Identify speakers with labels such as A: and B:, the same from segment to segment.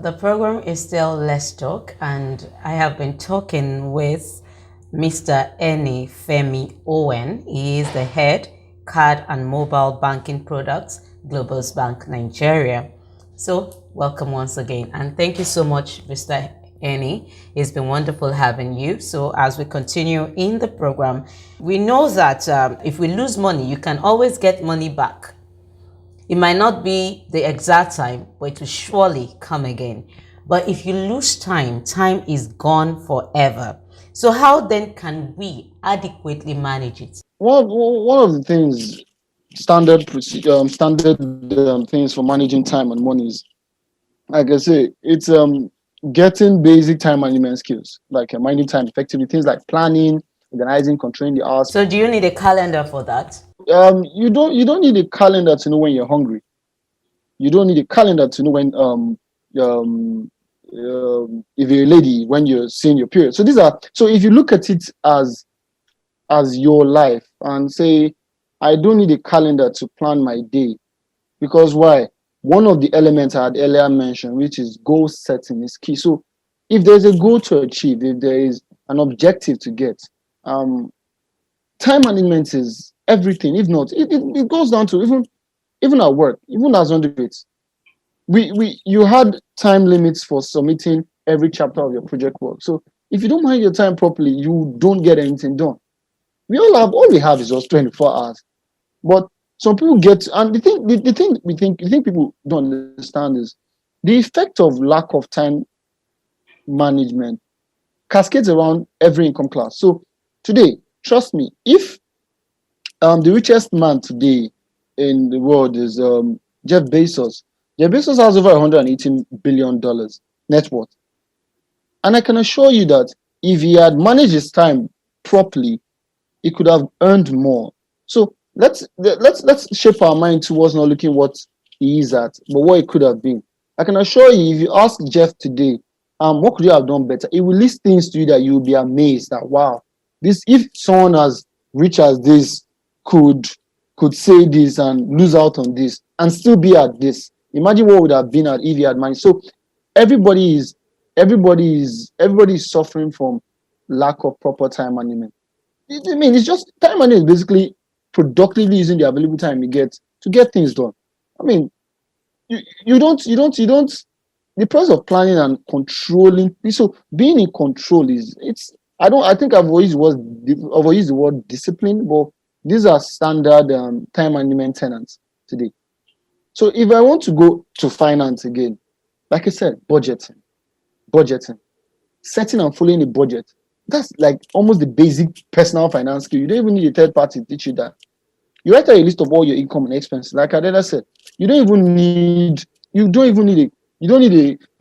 A: The program is still Let's Talk, and I have been talking with Mr. Ernie Femi-Owen. He is the head card and mobile banking products, Globus Bank Nigeria. So, welcome once again, and thank you so much, Mr. Ernie. It's been wonderful having you. So, as we continue in the program, we know that if we lose money, you can always get money back. It might not be the exact time, but it will surely come again. But if you lose time, time is gone forever. So how then can we adequately manage it?
B: Well, one of the things, standard things for managing time and money is, like I say, it's getting basic time management skills, like managing time effectively. Things like planning, organizing, controlling the hours.
A: So do you need a calendar for that?
B: You don't need a calendar to know when you're hungry. You don't need a calendar to know when if you're a lady, when you're seeing your period. So if you look at it as your life and say, I don't need a calendar to plan my day, because why? One of the elements I had earlier mentioned, which is goal setting, is key. So if there's a goal to achieve, if there is an objective to get, time management is everything. If not, it goes down to even at work, even as undergraduates. You had time limits for submitting every chapter of your project work. So if you don't manage your time properly, you don't get anything done. All we have is just 24 hours. But some people and the thing people don't understand is the effect of lack of time management cascades around every income class. So today, trust me, if the richest man today in the world is Jeff Bezos. Jeff Bezos has over $118 billion net worth. And I can assure you that if he had managed his time properly, he could have earned more. So let's shape our mind towards not looking what he is at, but what it could have been. I can assure you, if you ask Jeff today, what could you have done better? He will list things to you that you will be amazed that, wow, if someone as rich as this could say this and lose out on this and still be at this. Imagine what would have been at if he had money. So everybody is suffering from lack of proper time management. I mean, it's just time management is basically productively using the available time you get to get things done. I mean, you don't the process of planning and controlling. So being in control I think I've always used the word discipline, but these are standard time management tenants today. So if I want to go to finance again, like I said, budgeting, setting and following a budget. That's like almost the basic personal finance skill. You don't even need a third party to teach you that. You write out a list of all your income and expenses. Like I said, you don't need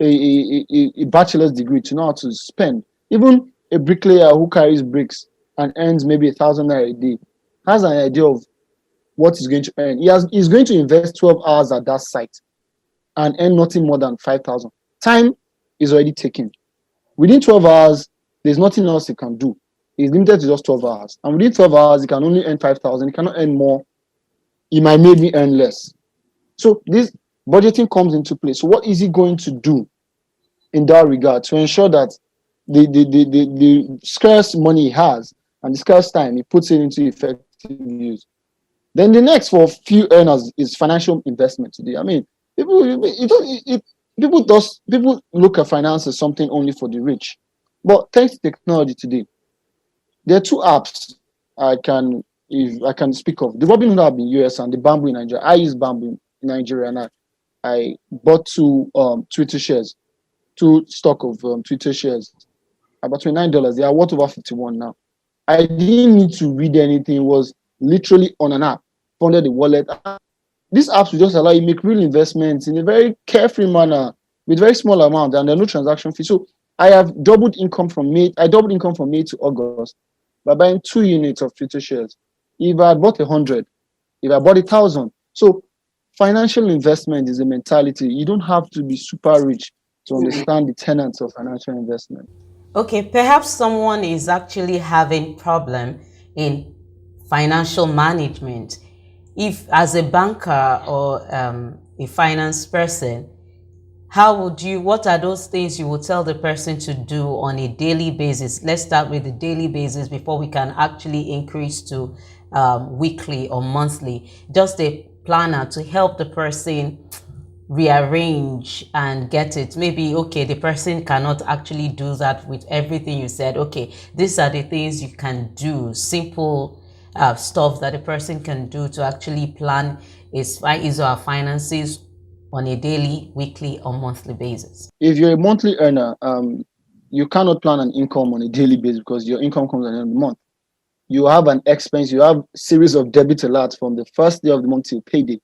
B: a bachelor's degree to know how to spend. Even a bricklayer who carries bricks and earns maybe 1,000 naira a day has an idea of what he's going to earn. He's going to invest 12 hours at that site and earn nothing more than 5,000. Time is already taken. Within 12 hours, there's nothing else he can do. He's limited to just 12 hours. And within 12 hours, he can only earn 5,000. He cannot earn more. He might maybe earn less. So this budgeting comes into play. So what is he going to do in that regard to ensure that the scarce money he has and the scarce time, he puts it into effective use? Then the next for few earners is financial investment today. I mean, people look at finance as something only for the rich. But thanks to technology today, there are two apps I can speak of. The Robinhood app in US and the Bamboo in Nigeria. I use Bamboo in Nigeria, and I bought two Twitter shares, two stock of Twitter shares, about $29. They are worth over 51 now. I didn't need to read anything. It was literally on an app, funded the wallet. These apps will just allow you to make real investments in a very carefree manner with very small amount, and there are no transaction fees. So I have doubled income from May. I doubled income from May to August by buying 2 units of Twitter shares. If I had bought 100, if I bought 1,000. So financial investment is a mentality. You don't have to be super rich to understand the tenets of financial investment.
A: Okay, perhaps someone is actually having problem in financial management. If as a banker or a finance person, what are those things you would tell the person to do on a daily basis? Let's start with the daily basis before we can actually increase to weekly or monthly. Just a planner to help the person rearrange and get it. Maybe, okay, the person cannot actually do that with everything you said. Okay, these are the things you can do, simple stuff that a person can do to actually plan his or her finances on a daily, weekly, or monthly basis.
B: If you're a monthly earner, you cannot plan an income on a daily basis because your income comes at the end of the month. You have an expense, you have series of debit alerts from the first day of the month till payday.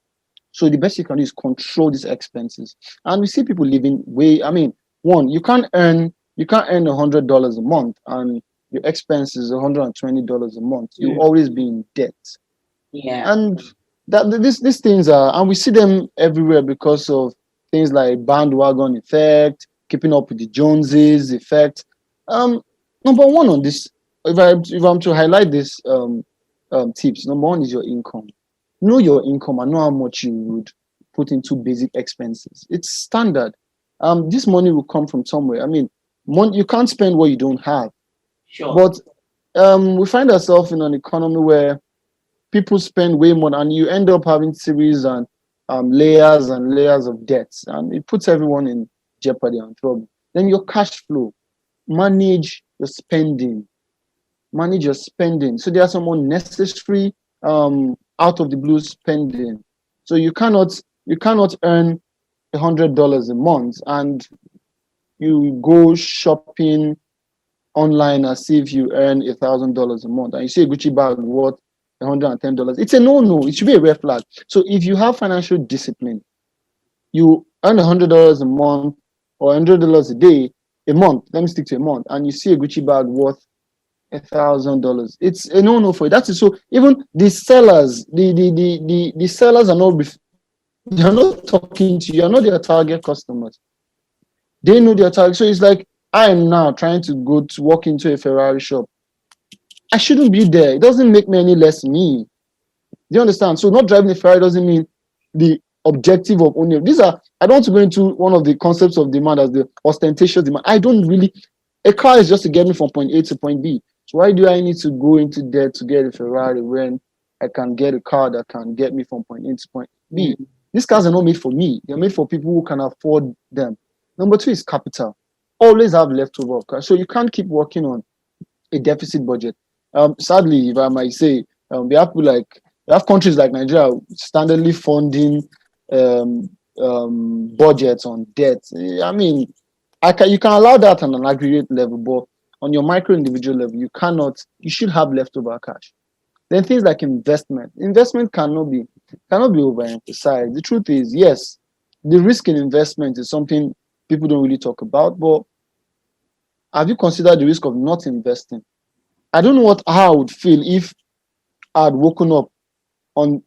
B: So the best you can do is control these expenses. And we see people living way, I mean, one, you can't earn $100 a month and your expense is $120 a month. You always be in debt.
A: Yeah.
B: And these things are, and we see them everywhere because of things like bandwagon effect, keeping up with the Joneses effect. Number one on this, if I'm to highlight this tips, number one is your income. Know your income and know how much you would put into basic expenses. It's standard. This money will come from somewhere. I mean, you can't spend what you don't have.
A: Sure.
B: But we find ourselves in an economy where people spend way more, and you end up having series and layers and layers of debts, and it puts everyone in jeopardy and trouble. Then your cash flow, manage your spending, So there are some unnecessary out of the blue spending. So you cannot earn $100 a month and you go shopping online as if you earn $1,000 a month, and you see a Gucci bag worth $110. It's a no. It should be a red flag. So if you have financial discipline, you earn $100 a month or $100 a day, a month. Let me stick to a month, and you see a Gucci bag worth $1,000. It's a no for you. That's it. So even the sellers, the sellers are they're not talking to you. You're not their target customers. They know their target. So it's like I am now trying to walk into a Ferrari shop. I shouldn't be there. It doesn't make me any less me. Do you understand? So not driving a Ferrari doesn't mean the objective of owning. I don't want to go into one of the concepts of demand as the ostentatious demand. A car is just to get me from point A to point B. So why do I need to go into debt to get a Ferrari when I can get a car that can get me from point A to point B? These cars are not made for me. They're made for people who can afford them. Number two is capital. Always have leftover cash. So you can't keep working on a deficit budget. Sadly, if I might say, we have countries like Nigeria standardly funding budgets on debt. I mean, you can allow that on an aggregate level, but on your micro individual level, you cannot. You should have leftover cash. Then things like investment. Investment cannot be overemphasized. The truth is, yes, the risk in investment is something people don't really talk about, but have you considered the risk of not investing? I don't know how I would feel if I had woken up on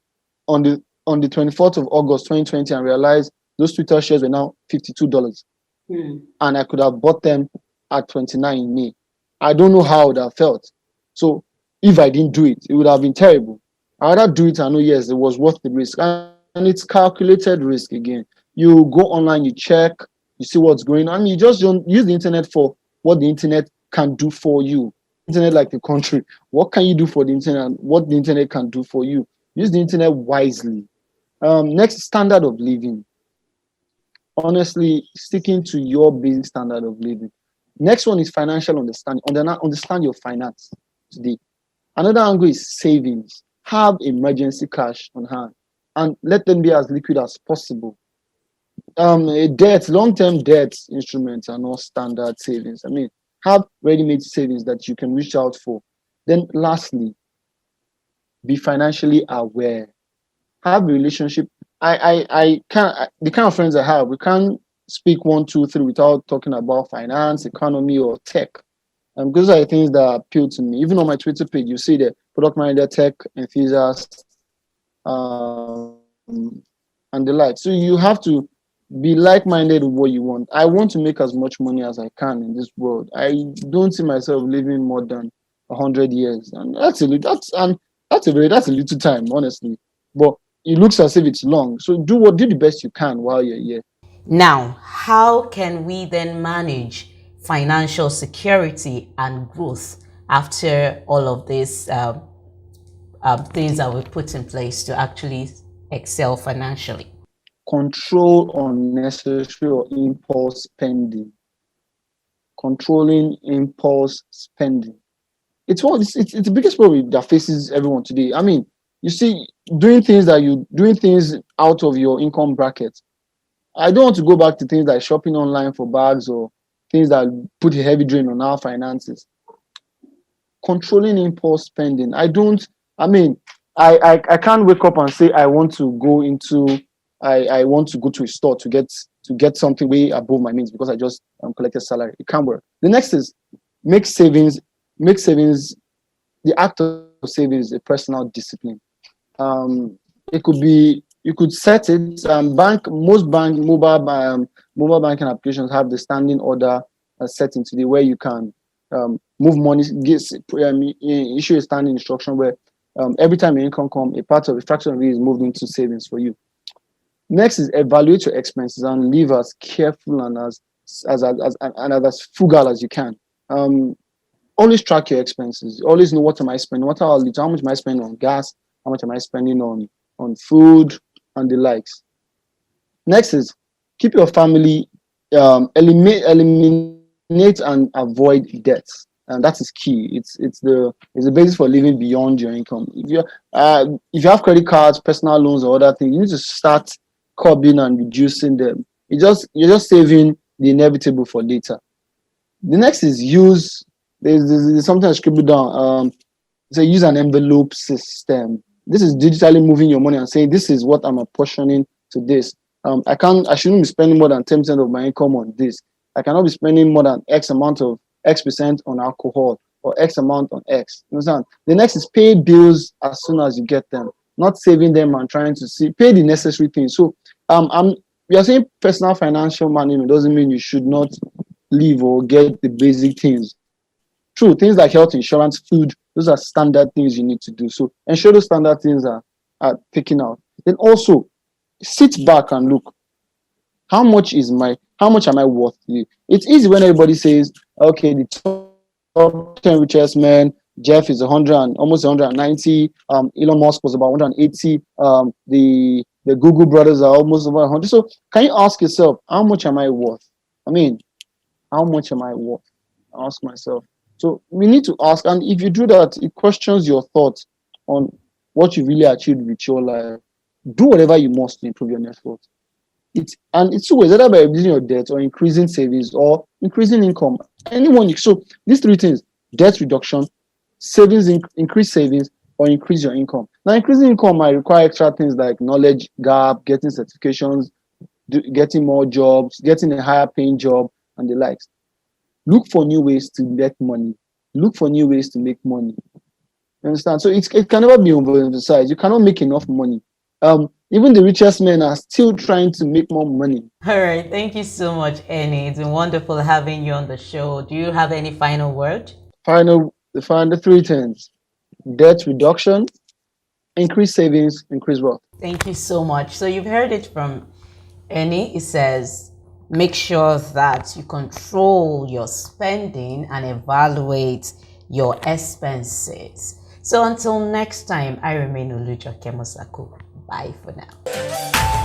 B: the 24th of August 2020 and realized those Twitter shares were now $52. And I could have bought them at 29 in May. I don't know how I would have felt. So if I didn't do it, it would have been terrible. I rather do it and know, yes, it was worth the risk. And it's calculated risk again. You go online, you check, you see what's going on. You just don't use the internet for what the internet can do for you. Internet like the country. What can you do for the internet? What the internet can do for you? Use the internet wisely. Next, standard of living. Honestly, sticking to your basic standard of living. Next one is financial understanding. Understand your finance today. Another angle is savings. Have emergency cash on hand and let them be as liquid as possible. Long-term debt instruments are not standard savings. I mean, have ready-made savings that you can reach out for. Then lastly, be financially aware. Have a relationship. The kind of friends I have, we can't speak 1, 2, 3 without talking about finance, economy, or tech. Those are the things that appeal to me. Even on my Twitter page, you see the product manager, tech enthusiast, and the like. So you have to be like-minded with what you want. I want to make as much money as I can in this world. I don't see myself living more than 100 years, and that's a little time, honestly. But it looks as if it's long. So do the best you can while you're here.
A: Now, how can we then manage financial security and growth after all of these things that we put in place to actually excel financially?
B: Control unnecessary or impulse spending. Controlling impulse spending. It's the biggest problem that faces everyone today. I mean, you see, doing things out of your income bracket. I don't want to go back to things like shopping online for bags or things that put a heavy drain on our finances. Controlling impulse spending. I mean, I can't wake up and say I want to go to a store to get something way above my means because I just collected salary. It can't work. The next is make savings. Make savings. The act of saving is a personal discipline. It could be you could set it. Most mobile banking applications have the standing order setting today where you can move money, issue a standing instruction where every time your income comes, a fraction of it is moved into savings for you. Next is evaluate your expenses and live as careful and as frugal as you can. Always track your expenses. Always know what am I spending, how much am I spending on gas, how much am I spending on food and the likes. Next is keep your family, eliminate and avoid debts, and that is key. It's the basis for living beyond your income. If you have credit cards, personal loans, or other things, you need to start curbing and reducing them. You're just saving the inevitable for later. The next is there's something I scribbled down. So use an envelope system. This is digitally moving your money and saying this is what I'm apportioning to this. I shouldn't be spending more than 10% of my income on this. I cannot be spending more than X percent on alcohol or X amount on X. You understand? The next is pay bills as soon as you get them, not saving them and trying to pay the necessary things. So we are saying personal financial management doesn't mean you should not live or get the basic things. True, things like health insurance, food, those are standard things you need to do. So ensure those standard things are taken out. Then also sit back and look, how much am I worth to you? It's easy when everybody says, okay, the top 10 richest men, Jeff is almost 190, Elon Musk was about 180, the Google brothers are almost about 100. So can you ask yourself, how much am I worth? I mean, how much am I worth? Ask myself. So we need to ask, and if you do that, it questions your thoughts on what you really achieved with your life. Do whatever you must to improve your net worth. It's two ways, either by reducing your debt or increasing savings or increasing income. So these three things: debt reduction, savings, increase savings, or increase your income. Now, increasing income might require extra things like knowledge gap, getting certifications, getting more jobs, getting a higher paying job, and the likes. Look for new ways to get money. Look for new ways to make money. You understand? So it can never be overemphasized. You cannot make enough money. Even the richest men are still trying to make more money.
A: All right. Thank you so much, Ernie. It's been wonderful having you on the show. Do you have any final word?
B: The final three things: debt reduction, increase savings, increase wealth.
A: Thank you so much. So you've heard it from Ernie. It says, make sure that you control your spending and evaluate your expenses. So until next time, I remain Olujoke Mosaku. Bye for now.